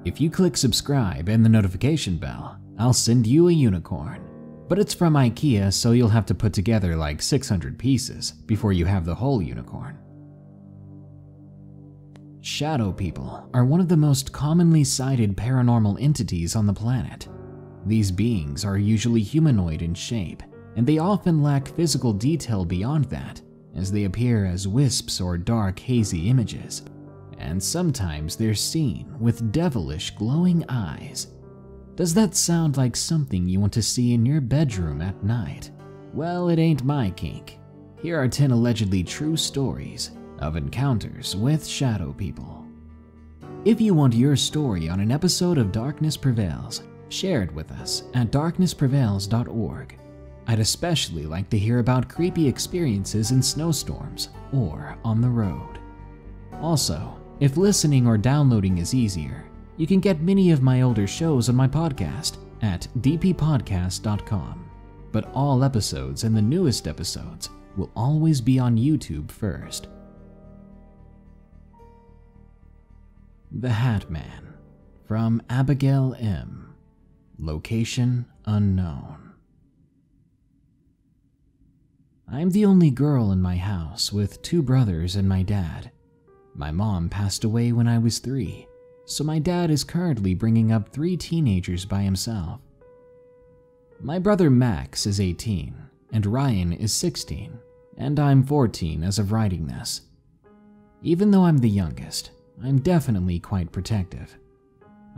If you click subscribe and the notification bell, I'll send you a unicorn. But it's from IKEA, so you'll have to put together like 600 pieces before you have the whole unicorn. Shadow people are one of the most commonly sighted paranormal entities on the planet. These beings are usually humanoid in shape, and they often lack physical detail beyond that, as they appear as wisps or dark, hazy images. And sometimes they're seen with devilish, glowing eyes. Does that sound like something you want to see in your bedroom at night? Well, it ain't my kink. Here are 10 allegedly true stories of encounters with shadow people. If you want your story on an episode of Darkness Prevails, share it with us at darknessprevails.org. I'd especially like to hear about creepy experiences in snowstorms or on the road. Also, if listening or downloading is easier, you can get many of my older shows on my podcast at dppodcast.com. But all episodes and the newest episodes will always be on YouTube first. The Hat Man, from Abigail M. Location unknown. I'm the only girl in my house with 2 brothers and my dad. My mom passed away when I was 3, so my dad is currently bringing up 3 teenagers by himself. My brother Max is 18, and Ryan is 16, and I'm 14 as of writing this. Even though I'm the youngest, I'm definitely quite protective.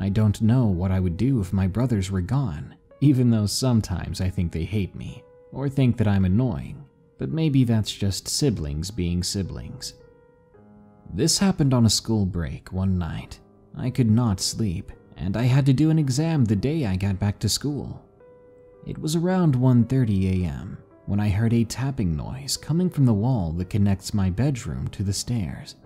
I don't know what I would do if my brothers were gone, even though sometimes I think they hate me, or think that I'm annoying, but maybe that's just siblings being siblings. This happened on a school break one night. I could not sleep, and I had to do an exam the day I got back to school. It was around 1:30 a.m. when I heard a tapping noise coming from the wall that connects my bedroom to the stairs.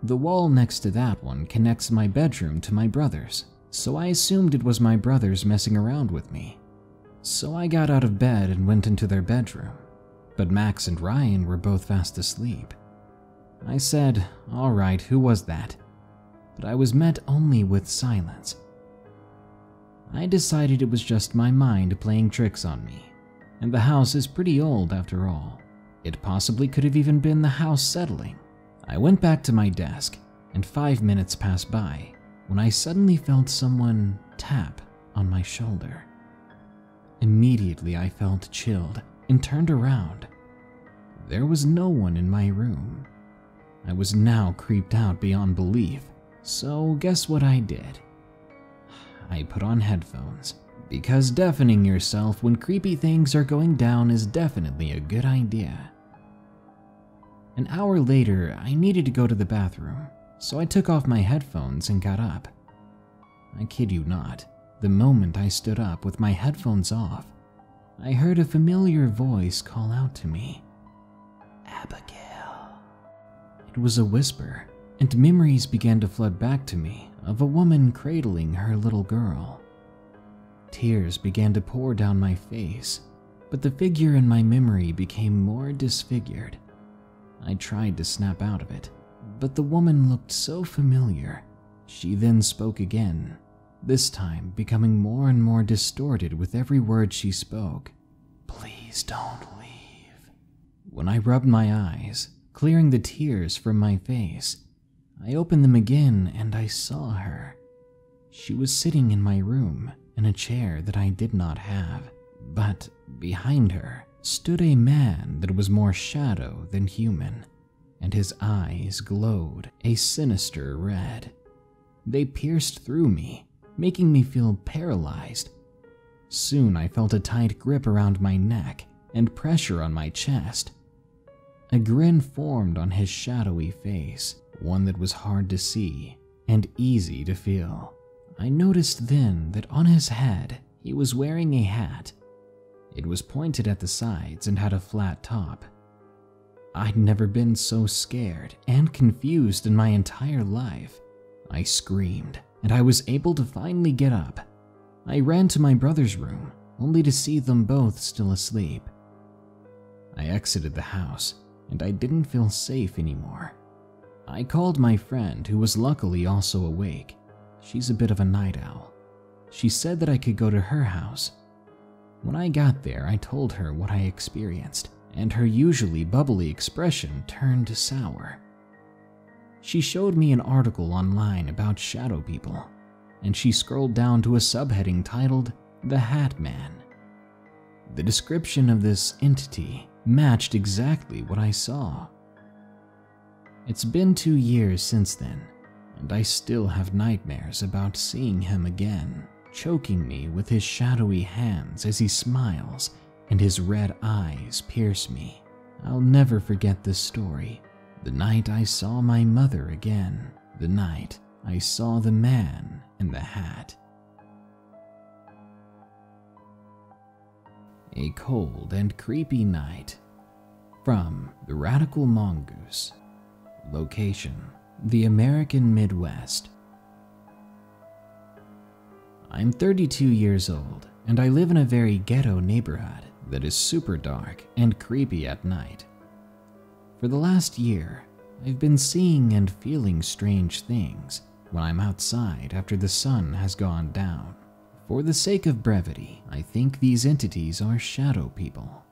The wall next to that one connects my bedroom to my brother's, so I assumed it was my brothers messing around with me. So I got out of bed and went into their bedroom, but Max and Ryan were both fast asleep. I said, "All right, who was that?" But I was met only with silence. I decided it was just my mind playing tricks on me, and the house is pretty old after all. It possibly could have even been the house settling. I went back to my desk, and 5 minutes passed by when I suddenly felt someone tap on my shoulder. Immediately I felt chilled and turned around. There was no one in my room. I was now creeped out beyond belief, so guess what I did? I put on headphones, because deafening yourself when creepy things are going down is definitely a good idea. An hour later, I needed to go to the bathroom, so I took off my headphones and got up. I kid you not, the moment I stood up with my headphones off, I heard a familiar voice call out to me, "Abigail." It was a whisper, and memories began to flood back to me of a woman cradling her little girl. Tears began to pour down my face, but the figure in my memory became more disfigured. I tried to snap out of it, but the woman looked so familiar. She then spoke again, this time becoming more and more distorted with every word she spoke. "Please don't leave." When I rubbed my eyes, clearing the tears from my face, I opened them again and I saw her. She was sitting in my room in a chair that I did not have, but behind her stood a man that was more shadow than human, and his eyes glowed a sinister red. They pierced through me, making me feel paralyzed. Soon I felt a tight grip around my neck and pressure on my chest. A grin formed on his shadowy face, one that was hard to see and easy to feel. I noticed then that on his head he was wearing a hat. It was pointed at the sides and had a flat top. I'd never been so scared and confused in my entire life. I screamed, and I was able to finally get up. I ran to my brother's room, only to see them both still asleep. I exited the house, and I didn't feel safe anymore. I called my friend, who was luckily also awake. She's a bit of a night owl. She said that I could go to her house. When I got there, I told her what I experienced, and her usually bubbly expression turned sour. She showed me an article online about shadow people, and she scrolled down to a subheading titled The Hat Man. The description of this entity matched exactly what I saw. It's been 2 years since then, and I still have nightmares about seeing him again, choking me with his shadowy hands as he smiles and his red eyes pierce me. I'll never forget this story. The night I saw my mother again. The night I saw the man in the hat. A cold and creepy night. From TheRadicalMongoose. Location: the American Midwest. I'm 32 years old, and I live in a very ghetto neighborhood that is super dark and creepy at night. For the last year, I've been seeing and feeling strange things when I'm outside after the sun has gone down. For the sake of brevity, I think these entities are shadow people.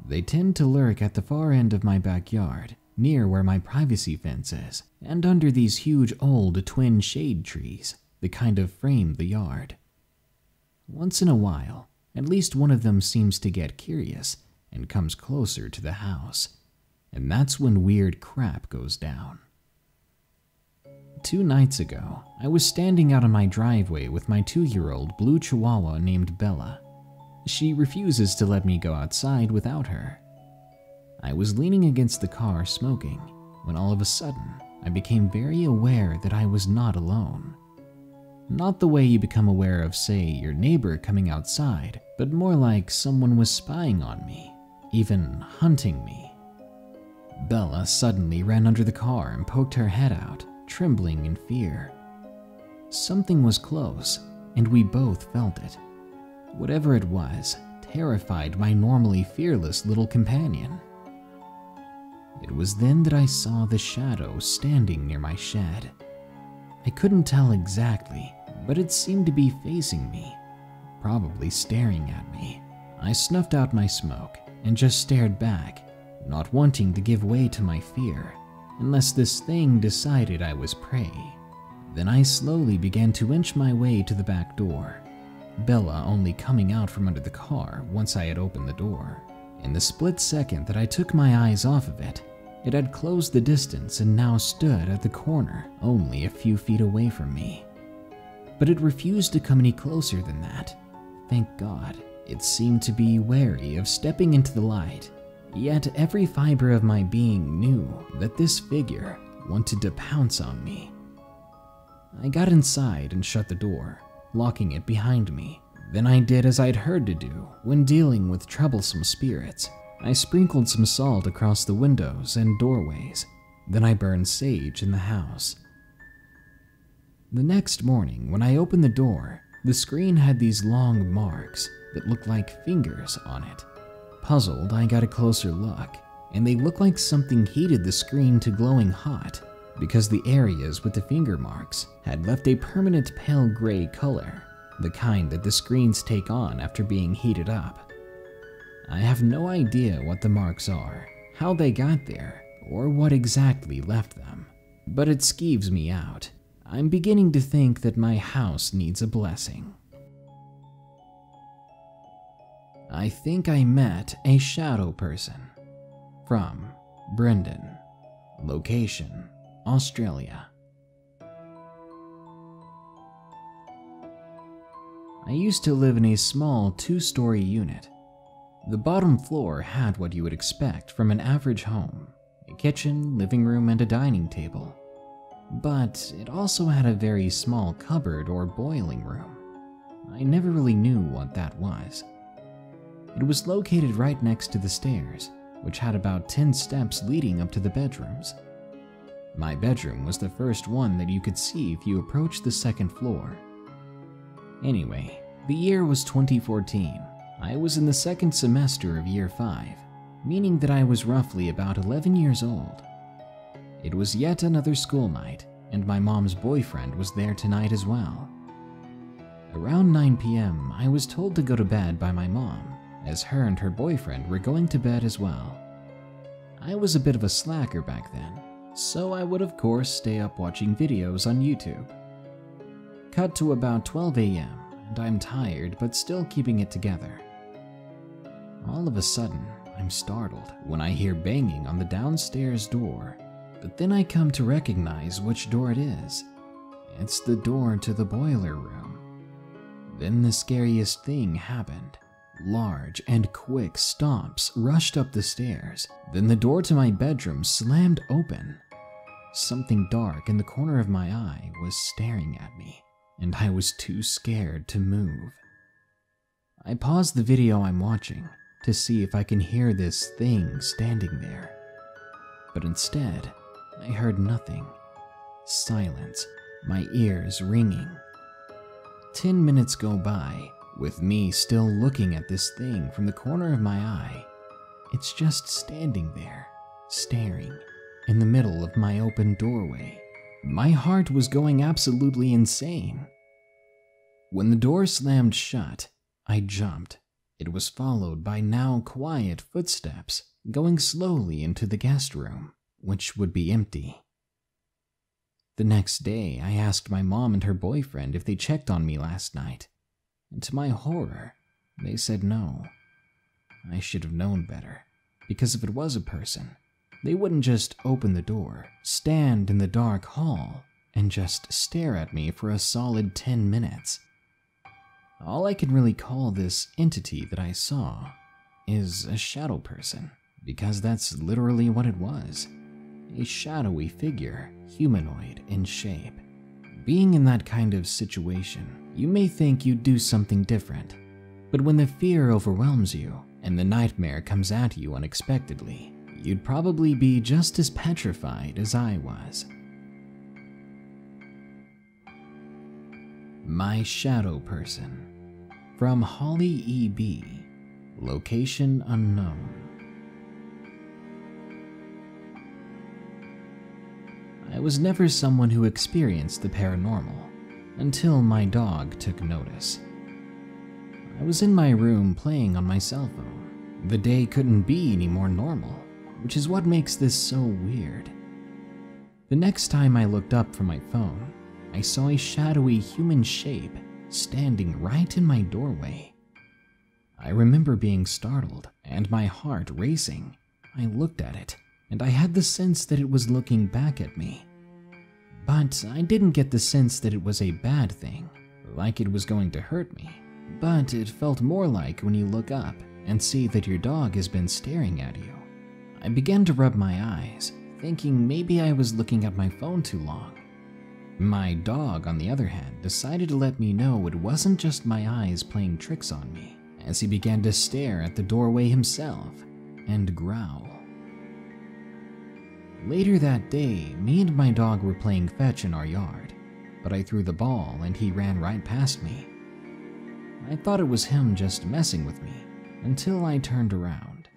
They tend to lurk at the far end of my backyard, near where my privacy fence is, and under these huge old twin shade trees that kind of frame the yard. Once in a while, at least one of them seems to get curious and comes closer to the house, and that's when weird crap goes down. 2 nights ago, I was standing out on my driveway with my 2-year-old blue chihuahua named Bella. She refuses to let me go outside without her. I was leaning against the car smoking when all of a sudden I became very aware that I was not alone. Not the way you become aware of, say, your neighbor coming outside, but more like someone was spying on me, even hunting me. Bella suddenly ran under the car and poked her head out, trembling in fear. Something was close, and we both felt it. Whatever it was terrified my normally fearless little companion. It was then that I saw the shadow standing near my shed. I couldn't tell exactly, but it seemed to be facing me, probably staring at me. I snuffed out my smoke and just stared back, not wanting to give way to my fear, unless this thing decided I was prey. Then I slowly began to inch my way to the back door, Bella only coming out from under the car once I had opened the door. In the split second that I took my eyes off of it, it had closed the distance and now stood at the corner, only a few feet away from me. But it refused to come any closer than that. Thank God. It seemed to be wary of stepping into the light, yet every fiber of my being knew that this figure wanted to pounce on me. I got inside and shut the door, locking it behind me. Then I did as I'd heard to do when dealing with troublesome spirits. I sprinkled some salt across the windows and doorways. Then I burned sage in the house. The next morning, when I opened the door, the screen had these long marks that looked like fingers on it. Puzzled, I got a closer look, and they looked like something heated the screen to glowing hot, because the areas with the finger marks had left a permanent pale gray color, the kind that the screens take on after being heated up. I have no idea what the marks are, how they got there, or what exactly left them, but it skeeves me out. I'm beginning to think that my house needs a blessing. I think I met a shadow person. From Bhrendan. Location: Australia. I used to live in a small 2-story unit. The bottom floor had what you would expect from an average home: a kitchen, living room, and a dining table. But it also had a very small cupboard or boiling room. I never really knew what that was. It was located right next to the stairs, which had about 10 steps leading up to the bedrooms. My bedroom was the first one that you could see if you approached the second floor. Anyway, the year was 2014. I was in the second semester of year 5, meaning that I was roughly about 11 years old. It was yet another school night, and my mom's boyfriend was there tonight as well. Around 9 p.m., I was told to go to bed by my mom, as her and her boyfriend were going to bed as well. I was a bit of a slacker back then, so I would of course stay up watching videos on YouTube. Cut to about 12 a.m., and I'm tired but still keeping it together. All of a sudden, I'm startled when I hear banging on the downstairs door, but then I come to recognize which door it is. It's the door to the boiler room. Then the scariest thing happened. Large and quick stomps rushed up the stairs, then the door to my bedroom slammed open. Something dark in the corner of my eye was staring at me, and I was too scared to move. I paused the video I'm watching to see if I can hear this thing standing there. But instead, I heard nothing. Silence, my ears ringing. 10 minutes go by, with me still looking at this thing from the corner of my eye. It's just standing there, staring, in the middle of my open doorway. My heart was going absolutely insane. When the door slammed shut, I jumped. It was followed by now quiet footsteps going slowly into the guest room, which would be empty. The next day, I asked my mom and her boyfriend if they checked on me last night, and to my horror, they said no. I should have known better, because if it was a person, they wouldn't just open the door, stand in the dark hall, and just stare at me for a solid 10 minutes. All I can really call this entity that I saw is a shadow person, because that's literally what it was. A shadowy figure, humanoid in shape. Being in that kind of situation, you may think you'd do something different, but when the fear overwhelms you and the nightmare comes at you unexpectedly, you'd probably be just as petrified as I was. My Shadow Person. From Holly E.B. Location unknown. I was never someone who experienced the paranormal until my dog took notice. I was in my room playing on my cell phone. The day couldn't be any more normal, which is what makes this so weird. The next time I looked up from my phone, I saw a shadowy human shape standing right in my doorway. I remember being startled and my heart racing. I looked at it, and I had the sense that it was looking back at me. But I didn't get the sense that it was a bad thing, like it was going to hurt me. But it felt more like when you look up and see that your dog has been staring at you. I began to rub my eyes, thinking maybe I was looking at my phone too long. My dog, on the other hand, decided to let me know it wasn't just my eyes playing tricks on me, as he began to stare at the doorway himself and growl. Later that day, me and my dog were playing fetch in our yard, but I threw the ball and he ran right past me. I thought it was him just messing with me, until I turned around.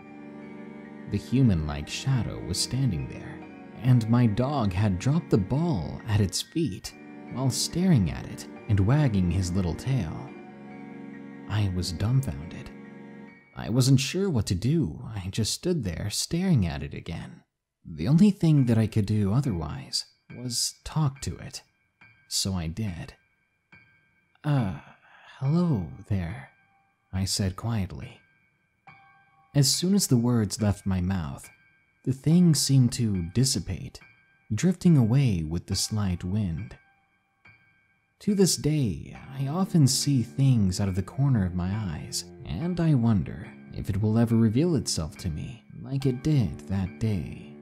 The human-like shadow was standing there, and my dog had dropped the ball at its feet while staring at it and wagging his little tail. I was dumbfounded. I wasn't sure what to do. I just stood there staring at it again. The only thing that I could do otherwise was talk to it, so I did. Hello there," I said quietly. As soon as the words left my mouth, the thing seemed to dissipate, drifting away with the slight wind. To this day, I often see things out of the corner of my eyes, and I wonder if it will ever reveal itself to me like it did that day.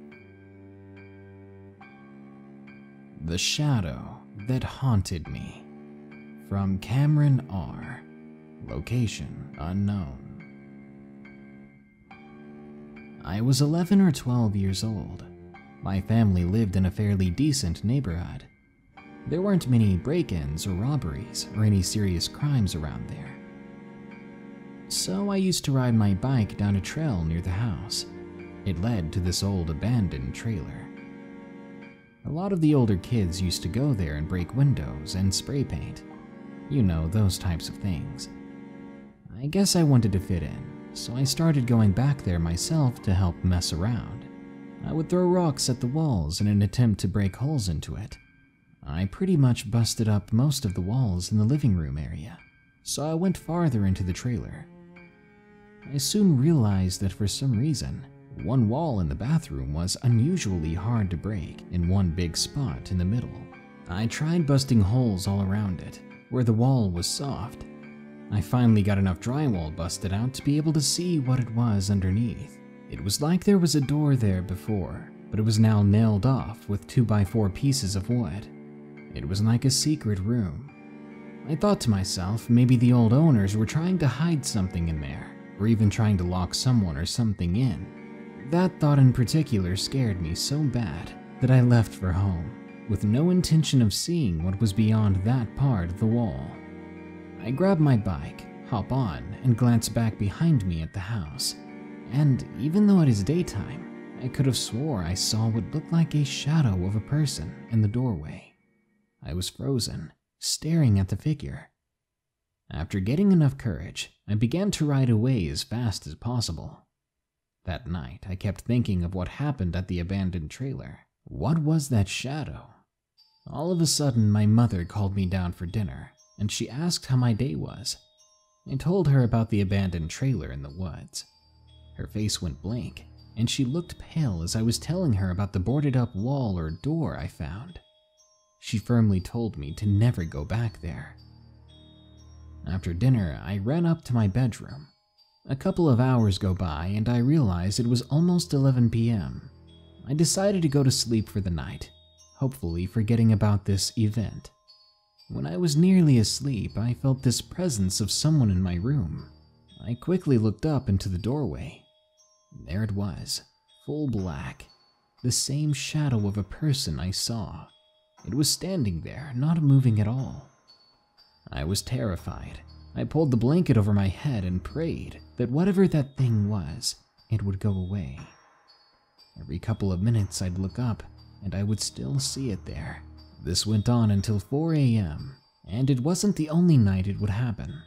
The Shadow That Haunted Me. From Camron R. Location unknown. I was 11 or 12 years old. My family lived in a fairly decent neighborhood. There weren't many break-ins or robberies or any serious crimes around there. So I used to ride my bike down a trail near the house. It led to this old abandoned trailer. A lot of the older kids used to go there and break windows and spray paint. You know, those types of things. I guess I wanted to fit in, so I started going back there myself to help mess around. I would throw rocks at the walls in an attempt to break holes into it. I pretty much busted up most of the walls in the living room area, so I went farther into the trailer. I soon realized that for some reason, one wall in the bathroom was unusually hard to break in one big spot in the middle. I tried busting holes all around it, where the wall was soft. I finally got enough drywall busted out to be able to see what it was underneath. It was like there was a door there before, but it was now nailed off with 2x4 pieces of wood. It was like a secret room. I thought to myself, maybe the old owners were trying to hide something in there, or even trying to lock someone or something in. That thought in particular scared me so bad that I left for home, with no intention of seeing what was beyond that part of the wall. I grab my bike, hop on, and glance back behind me at the house. And even though it is daytime, I could have swore I saw what looked like a shadow of a person in the doorway. I was frozen, staring at the figure. After getting enough courage, I began to ride away as fast as possible. That night, I kept thinking of what happened at the abandoned trailer. What was that shadow? All of a sudden, my mother called me down for dinner, and she asked how my day was. I told her about the abandoned trailer in the woods. Her face went blank, and she looked pale as I was telling her about the boarded-up wall or door I found. She firmly told me to never go back there. After dinner, I ran up to my bedroom. A couple of hours go by, and I realized it was almost 11 p.m. I decided to go to sleep for the night, hopefully forgetting about this event. When I was nearly asleep, I felt this presence of someone in my room. I quickly looked up into the doorway. There it was, full black, the same shadow of a person I saw. It was standing there, not moving at all. I was terrified. I pulled the blanket over my head and prayed that whatever that thing was, it would go away. Every couple of minutes I'd look up, and I would still see it there. This went on until 4 a.m., and it wasn't the only night it would happen.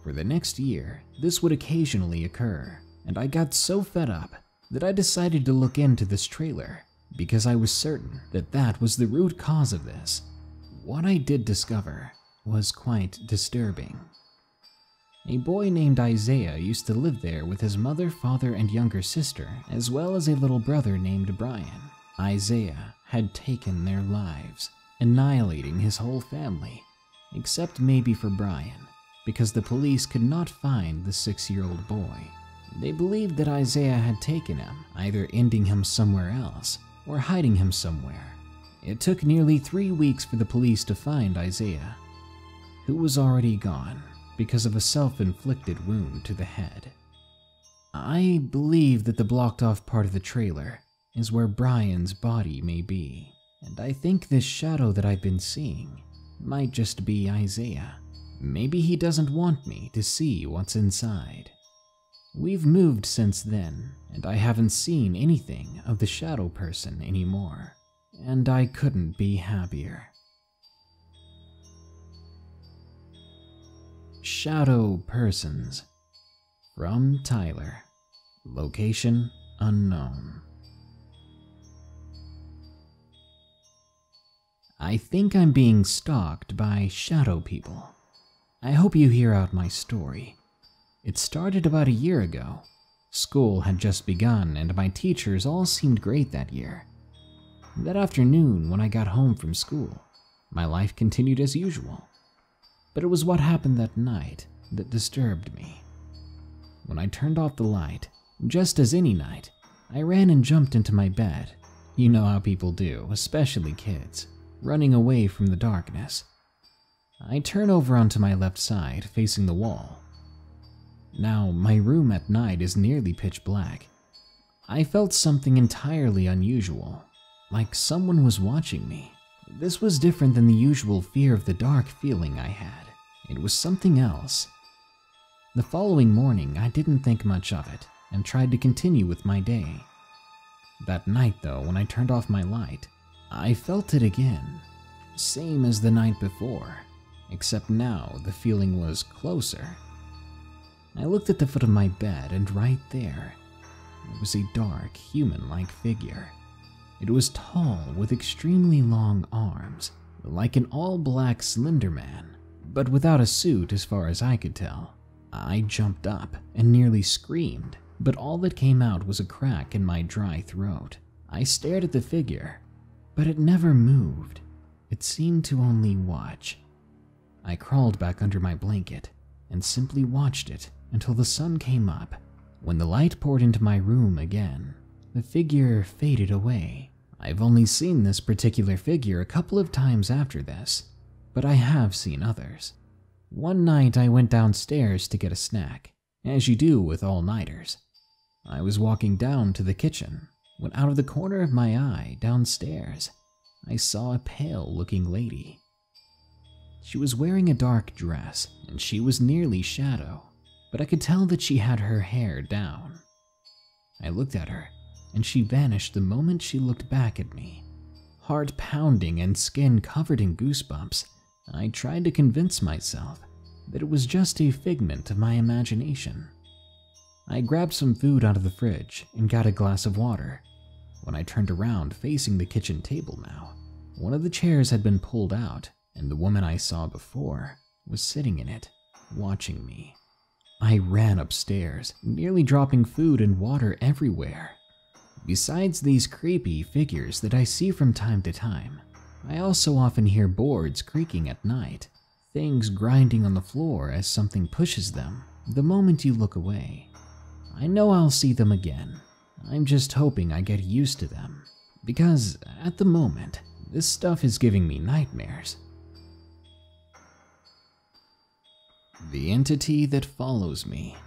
For the next year, this would occasionally occur, and I got so fed up that I decided to look into this trailer, because I was certain that that was the root cause of this. What I did discover was quite disturbing. A boy named Isaiah used to live there with his mother, father, and younger sister, as well as a little brother named Brian. Isaiah had taken their lives, annihilating his whole family, except maybe for Brian, because the police could not find the 6-year-old boy. They believed that Isaiah had taken him, either ending him somewhere else or hiding him somewhere. It took nearly 3 weeks for the police to find Isaiah, who was already gone because of a self-inflicted wound to the head. I believe that the blocked-off part of the trailer is where Brian's body may be, and I think this shadow that I've been seeing might just be Isaiah. Maybe he doesn't want me to see what's inside. We've moved since then, and I haven't seen anything of the shadow person anymore, and I couldn't be happier. Shadow persons. From Tyler. Location unknown. I think I'm being stalked by shadow people. I hope you hear out my story. It started about a year ago. School had just begun and my teachers all seemed great that year. That afternoon when I got home from school, my life continued as usual. But it was what happened that night that disturbed me. When I turned off the light, just as any night, I ran and jumped into my bed. You know how people do, especially kids, running away from the darkness. I turn over onto my left side, facing the wall. Now, my room at night is nearly pitch black. I felt something entirely unusual, like someone was watching me. This was different than the usual fear of the dark feeling I had. It was something else. The following morning, I didn't think much of it and tried to continue with my day. That night, though, when I turned off my light, I felt it again, same as the night before, except now the feeling was closer. I looked at the foot of my bed, and right there was a dark, human-like figure. It was tall with extremely long arms, like an all-black Slender Man, but without a suit as far as I could tell. I jumped up and nearly screamed, but all that came out was a crack in my dry throat. I stared at the figure, but it never moved. It seemed to only watch. I crawled back under my blanket and simply watched it until the sun came up. When the light poured into my room again, the figure faded away. I've only seen this particular figure a couple of times after this, but I have seen others. One night I went downstairs to get a snack, as you do with all-nighters. I was walking down to the kitchen when out of the corner of my eye downstairs, I saw a pale-looking lady. She was wearing a dark dress, and she was nearly shadow, but I could tell that she had her hair down. I looked at her, and she vanished the moment she looked back at me. Heart pounding and skin covered in goosebumps, I tried to convince myself that it was just a figment of my imagination. I grabbed some food out of the fridge and got a glass of water. When I turned around facing the kitchen table now, one of the chairs had been pulled out, and the woman I saw before was sitting in it, watching me. I ran upstairs, nearly dropping food and water everywhere. Besides these creepy figures that I see from time to time, I also often hear boards creaking at night, things grinding on the floor as something pushes them the moment you look away. I know I'll see them again. I'm just hoping I get used to them, because at the moment, this stuff is giving me nightmares. The Entity That Follows Me,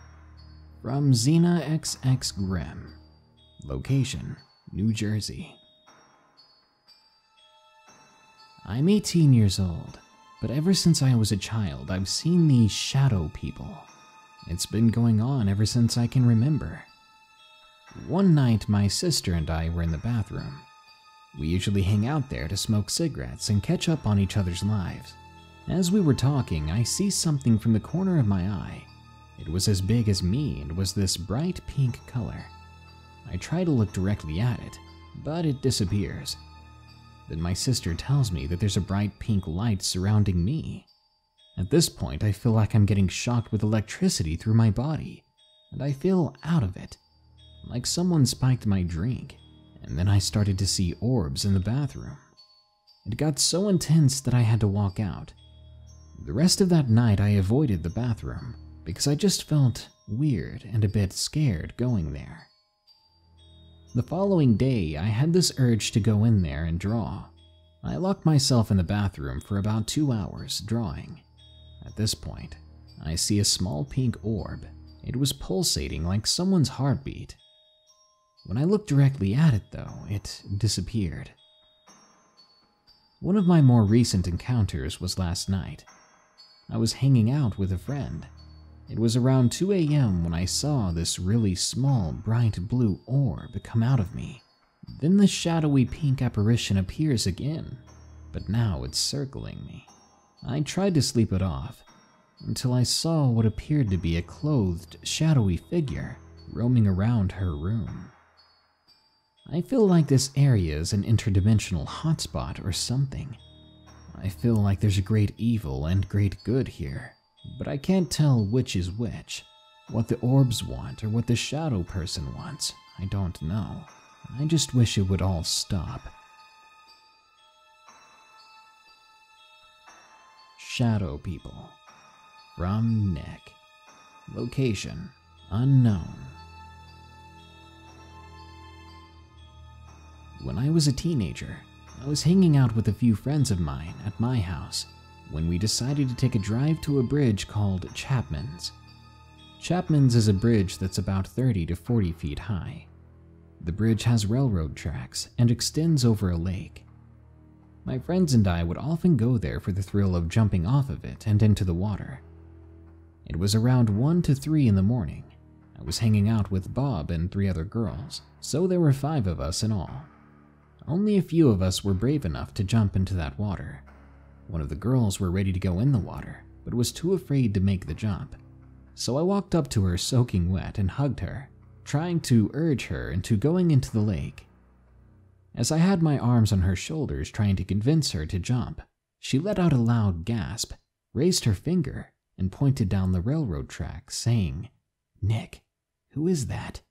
from XenaxxGrimm. Location, New Jersey. I'm 18 years old, but ever since I was a child, I've seen these shadow people. It's been going on ever since I can remember. One night, my sister and I were in the bathroom. We usually hang out there to smoke cigarettes and catch up on each other's lives. As we were talking, I see something from the corner of my eye. It was as big as me and was this bright pink color. I try to look directly at it, but it disappears. Then my sister tells me that there's a bright pink light surrounding me. At this point, I feel like I'm getting shocked with electricity through my body, and I feel out of it, like someone spiked my drink, and then I started to see orbs in the bathroom. It got so intense that I had to walk out. The rest of that night, I avoided the bathroom because I just felt weird and a bit scared going there. The following day, I had this urge to go in there and draw. I locked myself in the bathroom for about 2 hours drawing. At this point, I see a small pink orb. It was pulsating like someone's heartbeat. When I looked directly at it, though, it disappeared. One of my more recent encounters was last night. I was hanging out with a friend. It was around 2 a.m. when I saw this really small, bright blue orb come out of me. Then the shadowy pink apparition appears again, but now it's circling me. I tried to sleep it off, until I saw what appeared to be a clothed, shadowy figure roaming around her room. I feel like this area is an interdimensional hotspot or something. I feel like there's a great evil and great good here, but I can't tell which is which. What the orbs want or what the shadow person wants, I don't know. I just wish it would all stop. Shadow People, from Nick. Location, unknown. When I was a teenager, I was hanging out with a few friends of mine at my house when we decided to take a drive to a bridge called Chapman's. Chapman's is a bridge that's about 30 to 40 feet high. The bridge has railroad tracks and extends over a lake. My friends and I would often go there for the thrill of jumping off of it and into the water. It was around 1 to 3 in the morning. I was hanging out with Bob and 3 other girls, so there were 5 of us in all. Only a few of us were brave enough to jump into that water. One of the girls were ready to go in the water, but was too afraid to make the jump. So I walked up to her soaking wet and hugged her, trying to urge her into going into the lake. As I had my arms on her shoulders trying to convince her to jump, she let out a loud gasp, raised her finger, and pointed down the railroad track, saying, "Nick, who is that?"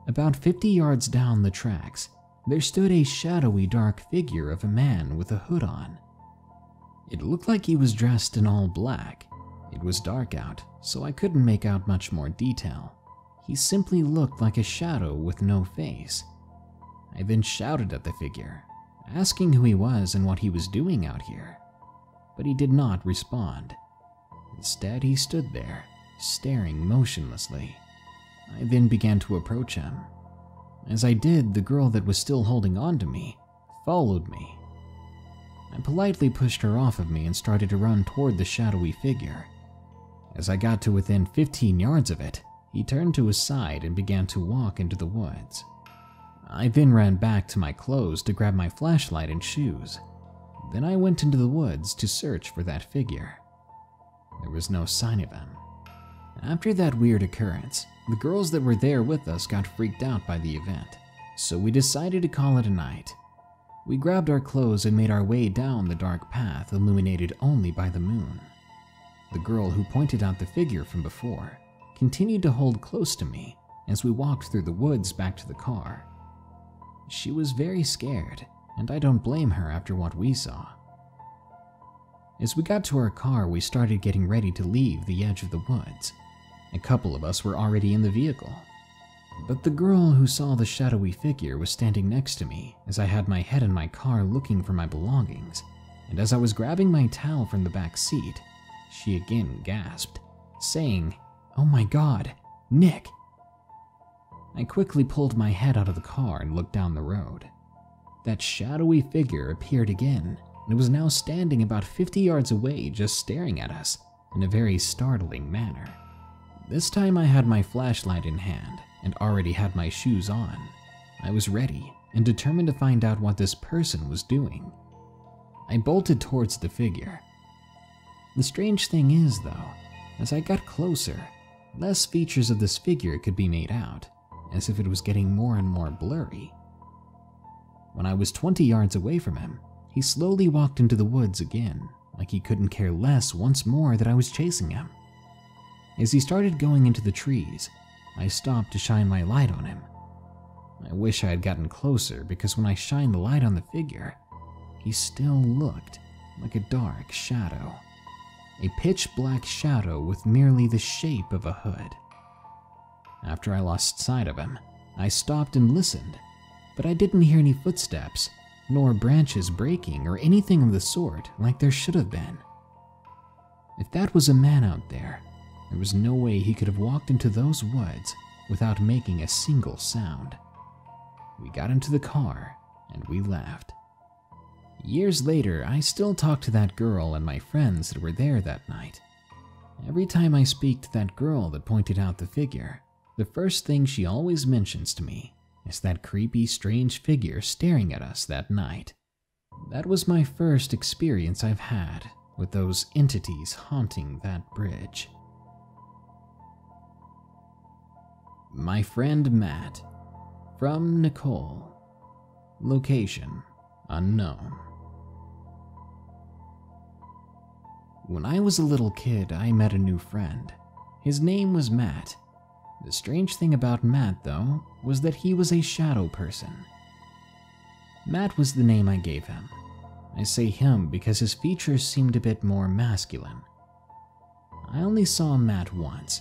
About 50 yards down the tracks, there stood a shadowy dark figure of a man with a hood on. It looked like he was dressed in all black. It was dark out, so I couldn't make out much more detail. He simply looked like a shadow with no face. I then shouted at the figure, asking who he was and what he was doing out here, but he did not respond. Instead, he stood there, staring motionlessly. I then began to approach him. As I did, the girl that was still holding on to me followed me. I politely pushed her off of me and started to run toward the shadowy figure. As I got to within 15 yards of it, he turned to his side and began to walk into the woods. I then ran back to my clothes to grab my flashlight and shoes. Then I went into the woods to search for that figure. There was no sign of him. After that weird occurrence, the girls that were there with us got freaked out by the event, so we decided to call it a night. We grabbed our clothes and made our way down the dark path illuminated only by the moon. The girl who pointed out the figure from before continued to hold close to me as we walked through the woods back to the car. She was very scared, and I don't blame her after what we saw. As we got to our car, we started getting ready to leave the edge of the woods. A couple of us were already in the vehicle, but the girl who saw the shadowy figure was standing next to me as I had my head in my car looking for my belongings, and as I was grabbing my towel from the back seat, she again gasped, saying, "Oh my God, Nick!" I quickly pulled my head out of the car and looked down the road. That shadowy figure appeared again, and it was now standing about 50 yards away just staring at us in a very startling manner. This time I had my flashlight in hand and already had my shoes on. I was ready and determined to find out what this person was doing. I bolted towards the figure. The strange thing is, though, as I got closer, less features of this figure could be made out, as if it was getting more and more blurry. When I was 20 yards away from him, he slowly walked into the woods again, like he couldn't care less once more that I was chasing him. As he started going into the trees, I stopped to shine my light on him. I wish I had gotten closer because when I shined the light on the figure, he still looked like a dark shadow. A pitch black shadow with merely the shape of a hood. After I lost sight of him, I stopped and listened, but I didn't hear any footsteps, nor branches breaking or anything of the sort like there should have been. If that was a man out there, there was no way he could have walked into those woods without making a single sound. We got into the car and we left. Years later, I still talk to that girl and my friends that were there that night. Every time I speak to that girl that pointed out the figure, the first thing she always mentions to me is that creepy, strange figure staring at us that night. That was my first experience I've had with those entities haunting that bridge. My friend Matt, from Nicole. Location unknown. When I was a little kid, I met a new friend. His name was Matt. The strange thing about Matt, though, was that he was a shadow person. Matt was the name I gave him. I say him because his features seemed a bit more masculine. I only saw Matt once.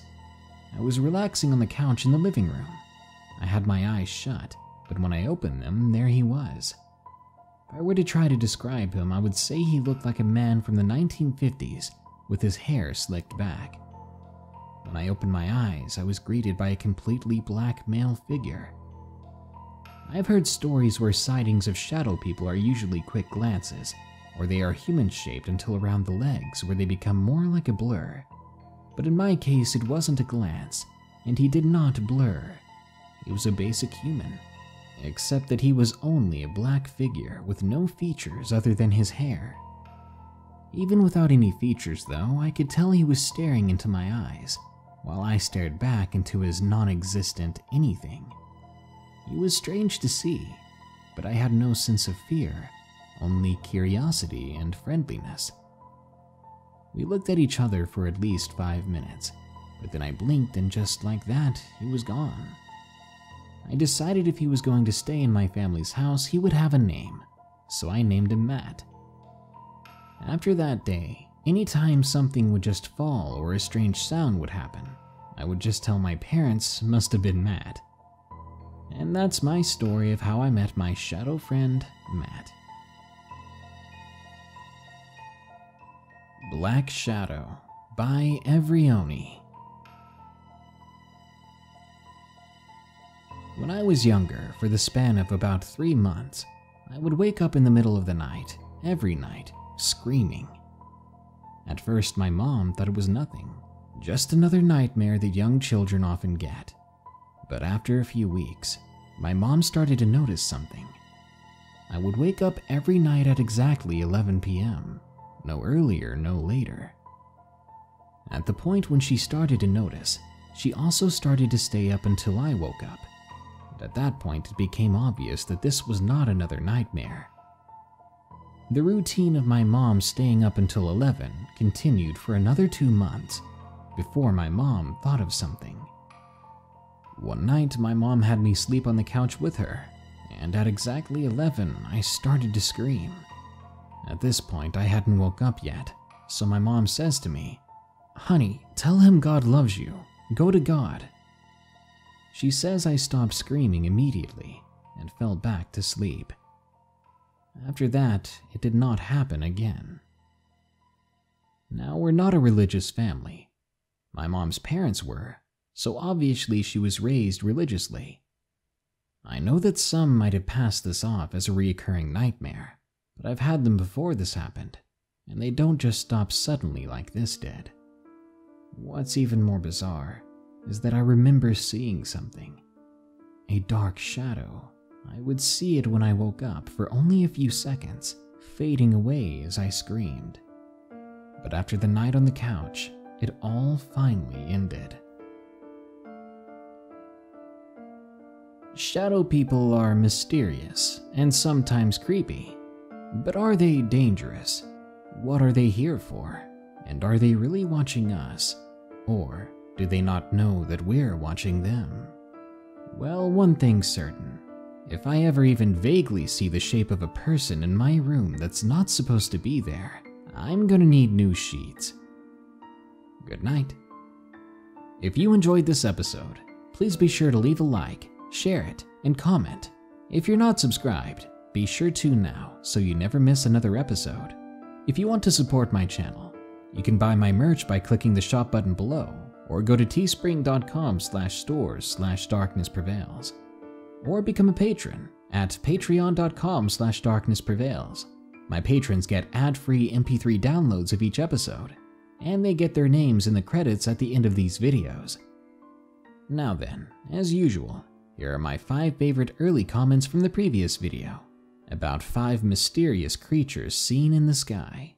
I was relaxing on the couch in the living room. I had my eyes shut, but when I opened them, there he was. If I were to try to describe him, I would say he looked like a man from the 1950s with his hair slicked back. When I opened my eyes, I was greeted by a completely black male figure. I've heard stories where sightings of shadow people are usually quick glances, or they are human-shaped until around the legs where they become more like a blur. But in my case, it wasn't a glance, and he did not blur. He was a basic human, except that he was only a black figure with no features other than his hair. Even without any features though, I could tell he was staring into my eyes, while I stared back into his non-existent anything. He was strange to see, but I had no sense of fear, only curiosity and friendliness. We looked at each other for at least 5 minutes, but then I blinked and just like that, he was gone. I decided if he was going to stay in my family's house, he would have a name, so I named him Matt. After that day, anytime something would just fall or a strange sound would happen, I would just tell my parents must have been Matt. And that's my story of how I met my shadow friend, Matt. Black Shadow by Everony. When I was younger, for the span of about 3 months, I would wake up in the middle of the night, every night, screaming. At first, my mom thought it was nothing, just another nightmare that young children often get. But after a few weeks, my mom started to notice something. I would wake up every night at exactly 11 p.m., no earlier, no later. At the point when she started to notice, she also started to stay up until I woke up. And at that point, it became obvious that this was not another nightmare. The routine of my mom staying up until 11 continued for another 2 months before my mom thought of something. One night, my mom had me sleep on the couch with her, and at exactly 11, I started to scream. At this point, I hadn't woke up yet, so my mom says to me, "Honey, tell him God loves you. Go to God." She says I stopped screaming immediately and fell back to sleep. After that, it did not happen again. Now, we're not a religious family. My mom's parents were, so obviously she was raised religiously. I know that some might have passed this off as a recurring nightmare, but I've had them before this happened, and they don't just stop suddenly like this did. What's even more bizarre is that I remember seeing something. A dark shadow. I would see it when I woke up for only a few seconds, fading away as I screamed. But after the night on the couch, it all finally ended. Shadow people are mysterious and sometimes creepy. But are they dangerous? What are they here for? And are they really watching us? Or do they not know that we're watching them? Well, one thing's certain. If I ever even vaguely see the shape of a person in my room that's not supposed to be there, I'm gonna need new sheets. Good night. If you enjoyed this episode, please be sure to leave a like, share it, and comment. If you're not subscribed, be sure to now so you never miss another episode. If you want to support my channel, you can buy my merch by clicking the shop button below, or go to teespring.com/stores/darknessprevails, or become a patron at patreon.com/darknessprevails. My patrons get ad-free MP3 downloads of each episode, and they get their names in the credits at the end of these videos. Now then, as usual, here are my 5 favorite early comments from the previous video, about 5 mysterious creatures seen in the sky.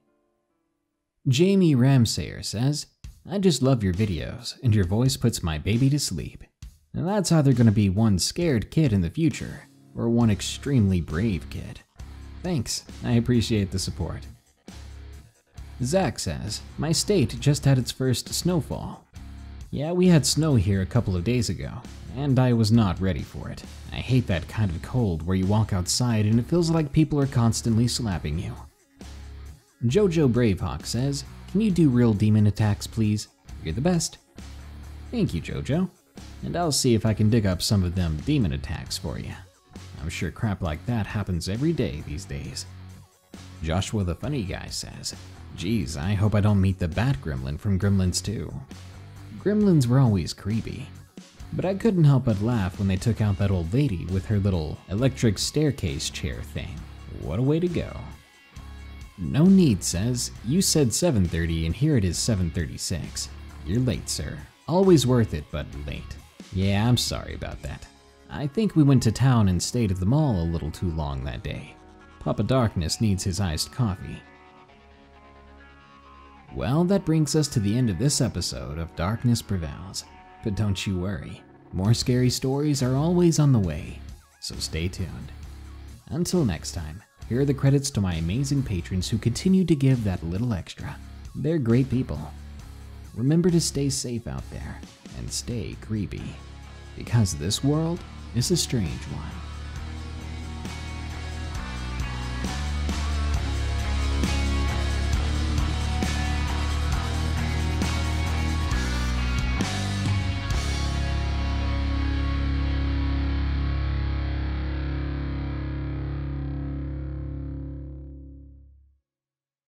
Jamie Ramsayer says, "I just love your videos, and your voice puts my baby to sleep." And that's either going to be one scared kid in the future, or one extremely brave kid. Thanks, I appreciate the support. Zach says, "My state just had its first snowfall." Yeah, we had snow here a couple of days ago, and I was not ready for it. I hate that kind of cold where you walk outside and it feels like people are constantly slapping you. Jojo Bravehawk says, "Can you do real demon attacks, please? You're the best." Thank you, Jojo. And I'll see if I can dig up some of them demon attacks for you. I'm sure crap like that happens every day these days. Joshua the Funny Guy says, "Geez, I hope I don't meet the Bat Gremlin from Gremlins 2. Gremlins were always creepy, but I couldn't help but laugh when they took out that old lady with her little electric staircase chair thing. What a way to go." No Need says, "You said 7:30 and here it is 7:36. You're late, sir. Always worth it, but late." Yeah, I'm sorry about that. I think we went to town and stayed at the mall a little too long that day. Papa Darkness needs his iced coffee. Well, that brings us to the end of this episode of Darkness Prevails. But don't you worry, more scary stories are always on the way, so stay tuned. Until next time, here are the credits to my amazing patrons who continue to give that little extra. They're great people. Remember to stay safe out there and stay creepy, because this world is a strange one.